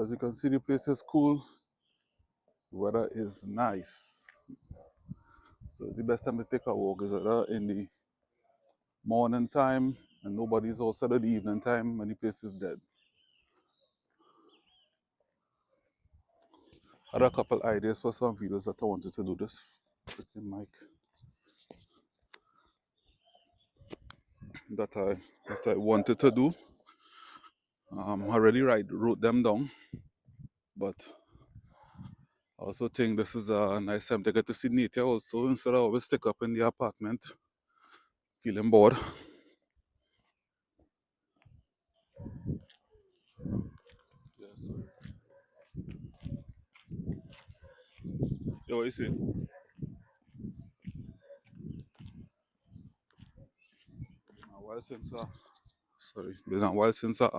So as you can see, the place is cool. The weather is nice. So it's the best time to take a walk is either in the morning time and nobody's outside at the evening time when the place is dead. I had a couple ideas for some videos that I wanted to do this freaking mic that I wanted to do. I already wrote them down, but I also think this is a nice time to get to see nature also instead of always stick up in the apartment feeling bored. Yeah, so yeah, what you see? A while since sorry, it's been a while since I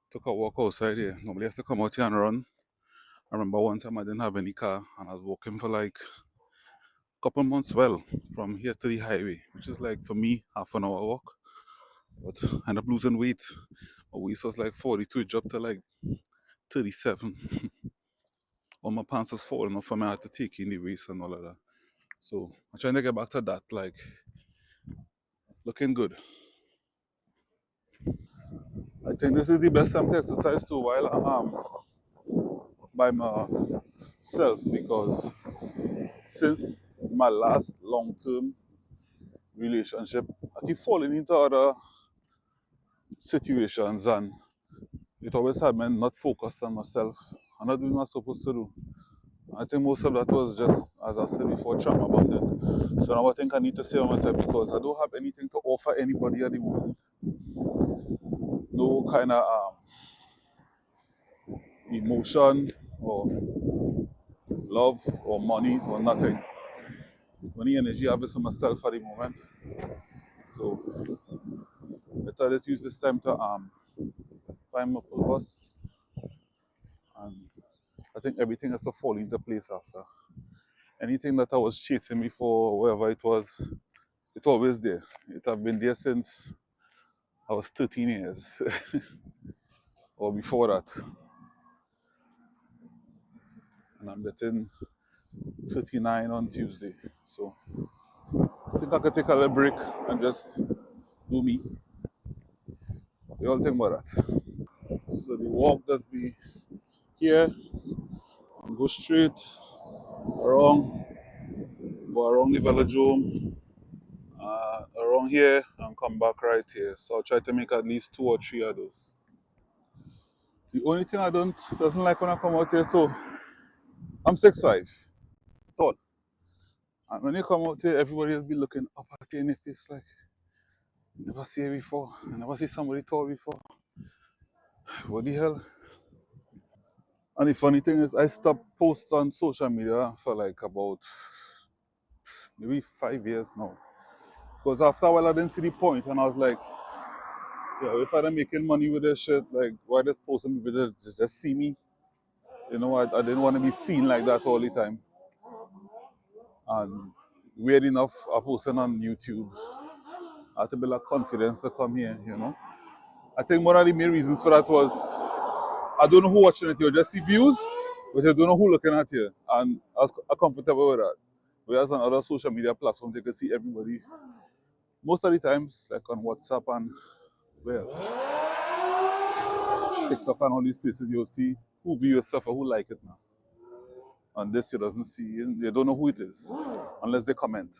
took a walk outside here. Normally I have to come out here and run. I remember one time I didn't have any car and I was walking for like a couple months well from here to the highway, which is like for me half an hour walk. But I ended up losing weight. My waist was like 42, it dropped to like 37. All my pants was falling off and I had to take in the waist and all of that. So I'm trying to get back to that, like looking good. I think this is the best time to exercise too while I'm by myself because since my last long term relationship, I keep falling into other situations and it always had me not focused on myself. I'm not doing what I'm supposed to do. I think most of that was just, as I said before, trauma bonding. So now I think I need to save myself because I don't have anything to offer anybody at the moment. No kind of emotion or love or money or nothing. Only energy I have is for myself at the moment. So I thought let's use this time to find my purpose, and I think everything has to fall into place after. Anything that I was chasing before, wherever it was, it's always there. It have been there since I was 13 years or before that, and I'm getting 39 on Tuesday. So I think I could take a little break and just do me. You all think about that. So the walk does be here, and go straight around, go around the velodrome, around here, and come back right here. So I'll try to make at least 2 or 3 of those. The only thing I doesn't like when I come out here, so I'm 6'5", tall. And when you come out here, everybody will be looking up at you in your face like, never see you before. I never see somebody tall before. What the hell? And the funny thing is, I stopped posting on social media for like about maybe 5 years now. Because after a while, I didn't see the point, and I was like, yeah, if I'm making money with this shit, like, why just posting people just see me? You know, I didn't want to be seen like that all the time. And weird enough, I posted on YouTube. I had to build a confidence to come here, you know. I think one of the main reasons for that was I don't know who watching it. You just see views, but you don't know who looking at you. And I was comfortable with that. Whereas on other social media platforms, you can see everybody. Most of the times, like on WhatsApp and well, TikTok and all these places, you'll see who view your stuff or who like it now. On this, you doesn't see, they don't know who it is unless they comment.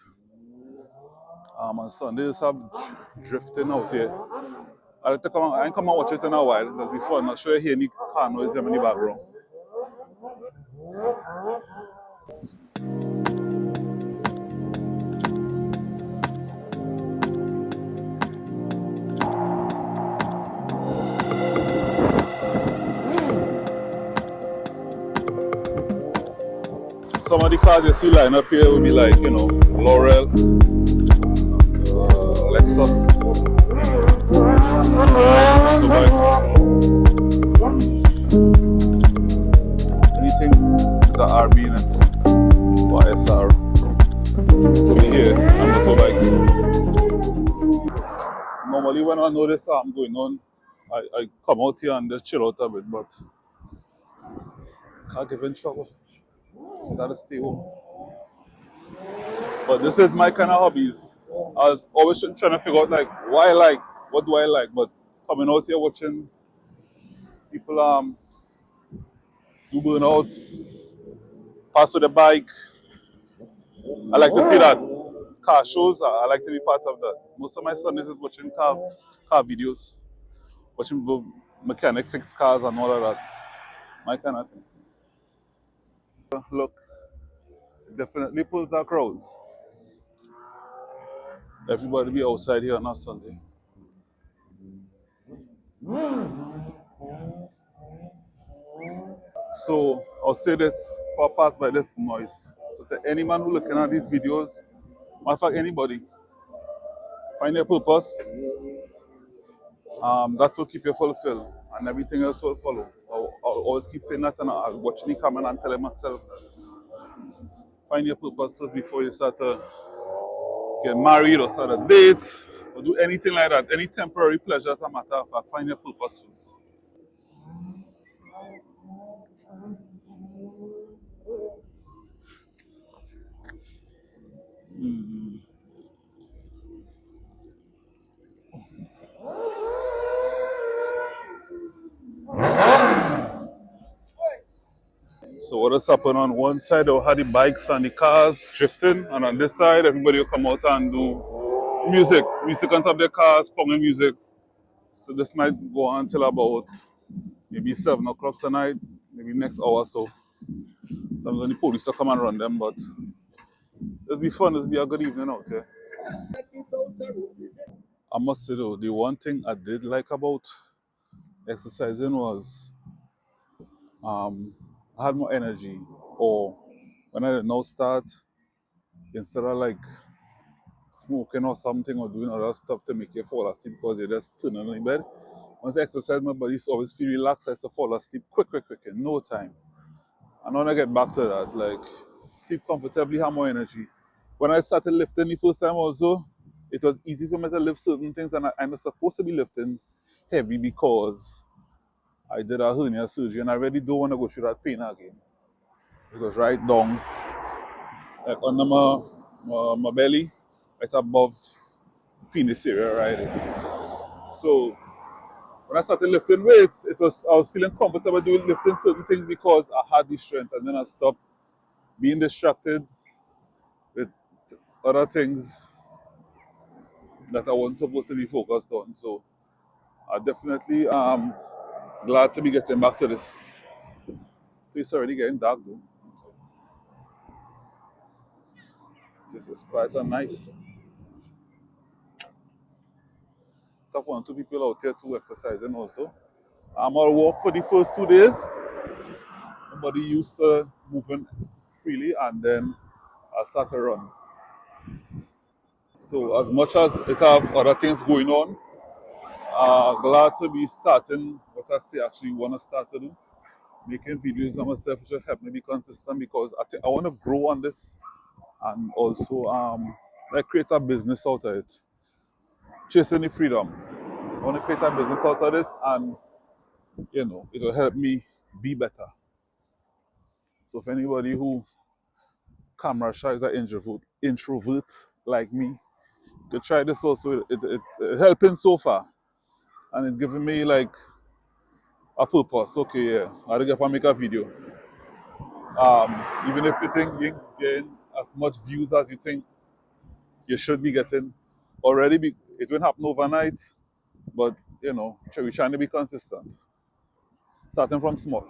On Sundays, have drifting out here. I like to come. I ain't come and watch it in a while. That's before. I'm not sure you hear any car noise in the background. Some of the cars you see line up here will be like, you know, Laurel, Lexus, anything with the RB in it, or SR, to be here, and motorbikes. Normally when I know this I'm going on, I come out here and just chill out a bit, but I get in trouble. So I gotta stay home. But this is my kind of hobbies. I was always trying to figure out like why I like, what do I like, but coming out here watching people do burnouts, pass with the bike. I like to see that. Car shows, I like to be part of that. Most of my Sundays is watching car videos, watching people mechanic fix cars and all of that. My kind of thing. Look, it definitely pulls a crowd. Everybody be outside here on a Sunday. So I'll say this for pass by this noise. So to any man who looking at these videos, matter of fact anybody, find your purpose. That will keep you fulfilled and everything else will follow. I'll always keep saying that and I'll watch me come in and telling myself that. Find your purpose first before you start to get married or start a date or do anything like that. Any temporary pleasure as a matter of fact, find your purpose first. So what has happened on one side, they'll have the bikes and the cars drifting, and on this side, everybody will come out and do music on top of their cars, ponging music. So this might go on until about maybe 7 o'clock tonight, maybe next hour or so. Sometimes when the police will come and run them, but it'll be fun, it'll be a good evening out there. I must say though, the one thing I did like about exercising was I had more energy, or when I did now start, instead of like smoking or something or doing other stuff to make you fall asleep because you just turn on in bed. Once I exercise, my body used to always feel relaxed. I used to fall asleep quick, in no time. And when I get back to that, like sleep comfortably, have more energy. When I started lifting the first time also, it was easy for me to lift certain things, and I'm supposed to be lifting heavy because I did a hernia surgery and I really don't want to go through that pain again. It was right down, like under my belly, right above the penis area, right? So when I started lifting weights, I was feeling comfortable doing lifting certain things because I had the strength, and then I stopped being distracted with other things that I wasn't supposed to be focused on. So I definitely glad to be getting back to this. It's already getting dark though. This is quite a nice. Tough one, two people out here too exercising also. I'll walk for the first 2 days. My body used to moving freely, and then I start to run. So as much as it have other things going on, glad to be starting what I say actually want to start to do. Making videos on myself which will help me be consistent because I think I want to grow on this and also like create a business out of it. Chasing the freedom. I want to create a business out of this, and it will help me be better. So if anybody who camera shy is an introvert like me, to try this also. It helping so far, and it giving me like a purpose. Okay, yeah, I gotta get up and make a video. Even if you think you ain't getting as much views as you think you should be getting, it won't happen overnight. But we're trying to be consistent, starting from small.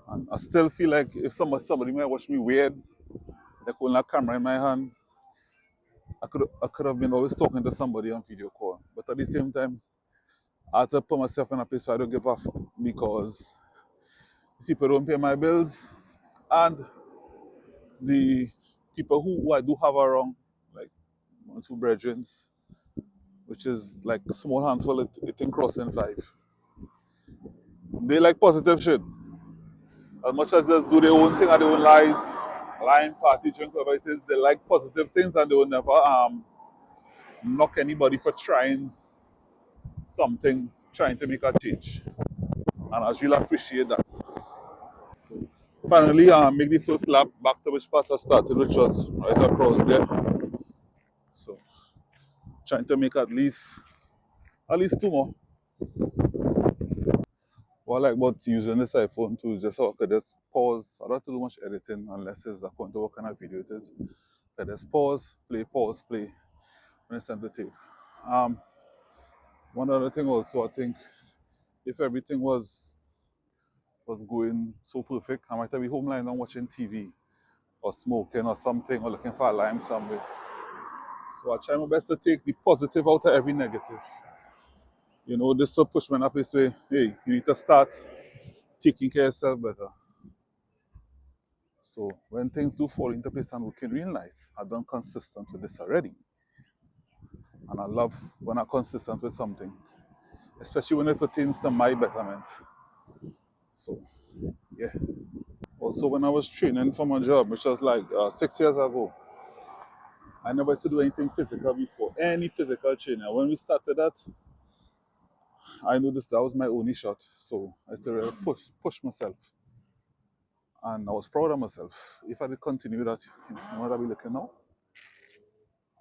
And I still feel like if somebody might watch me weird, like holding a camera in my hand, I could have been always talking to somebody on video call. But at the same time, I had to put myself in a place where I don't give a fuck because these people don't pay my bills, and the people who I do have around, like one or two brethren, which is like a small handful, it in crossing five. They like positive shit. As much as just do their own thing and their own lies, lying, party, drink, whatever it is, they like positive things and they will never knock anybody for trying something, trying to make a change. And I really appreciate that. So finally, make the first lap back to which part I started, which was right across there. So trying to make at least two more. What I like about using this iPhone too is just so I could just pause. I don't have to do much editing unless it's according to what kind of video it is. I just pause, play when it's time to tape. Um, One other thing also, I think if everything was going so perfect, I might be home lying down watching TV or smoking or something or looking for a lime somewhere. So I try my best to take the positive out of every negative. You know, this to push me up this way. Hey, you need to start taking care of yourself better. So when things do fall into place and working real nice, I've done consistent with this already. And I love when I'm consistent with something, especially when it pertains to my betterment. So yeah. Also when I was training for my job, which was like 6 years ago, I never used to do anything physical before, any physical training. When we started that, I noticed that was my only shot. So I used to really push myself. And I was proud of myself. If I did continue that, you know what I'd be looking now?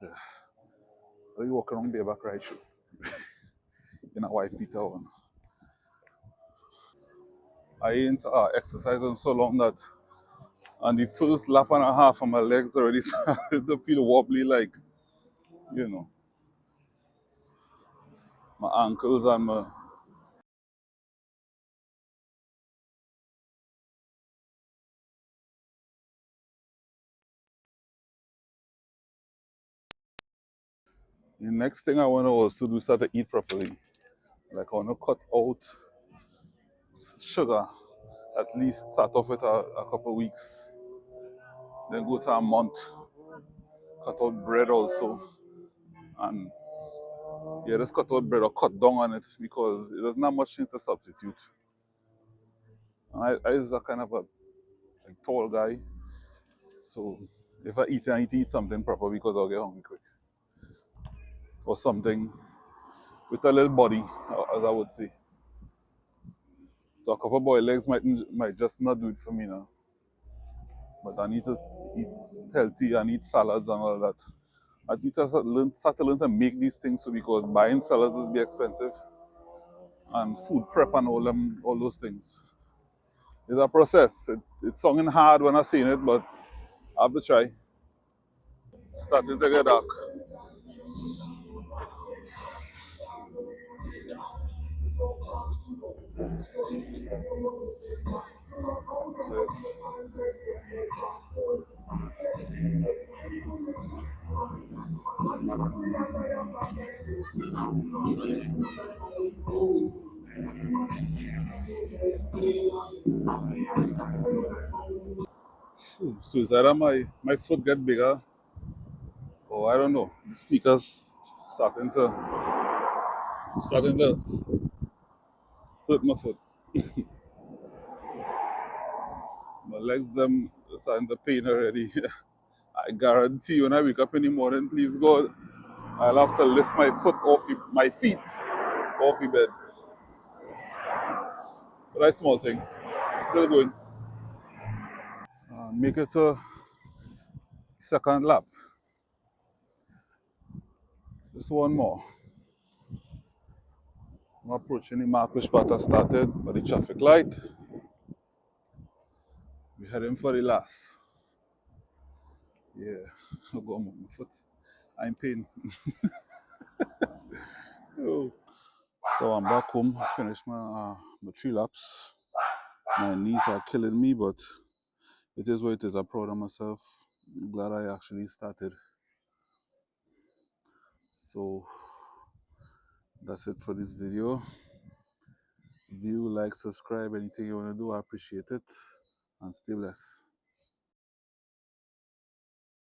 Yeah. I'd be walking around bareback right through in a wife beater on. I ain't exercising so long that on the first lap and a half, and my legs already started to feel wobbly, like, you know, my ankles and my. The next thing I want to also do is start to eat properly. Like, I want to cut out sugar, at least start off with a couple of weeks, then go to a month, cut out bread also, and yeah, just cut out bread or cut down on it because it doesn't have much thing to substitute. And I is a kind of a like, tall guy, so if I need to eat something proper because I'll get hungry quick. Or something with a little body, as I would say. So a couple boiled eggs might just not do it for me now. But I need to eat healthy, I need salads and all that. I need to start to learn to make these things so because buying salads will be expensive and food prep and all those things. It's a process. It's sounding hard when I'm saying it, but I have to try. Starting to get dark. So, so is that my foot get bigger? Or I don't know. The sneakers starting to starting to hurt my foot. My legs them starting to pain already. I guarantee when I wake up in the morning, please God, I'll have to lift my foot off my feet off the bed. But that's small thing. Still going. Make it to second lap. Just one more. I'm approaching the mark which part I started by the traffic light. We're heading for the last. Yeah, I'll go on my foot. I'm in pain. Oh. So I'm back home. I finished my 3 laps. My knees are killing me, but it is what it is. I'm proud of myself. I'm glad I actually started. So that's it for this video. View, like, subscribe, anything you want to do, I appreciate it. And stay blessed.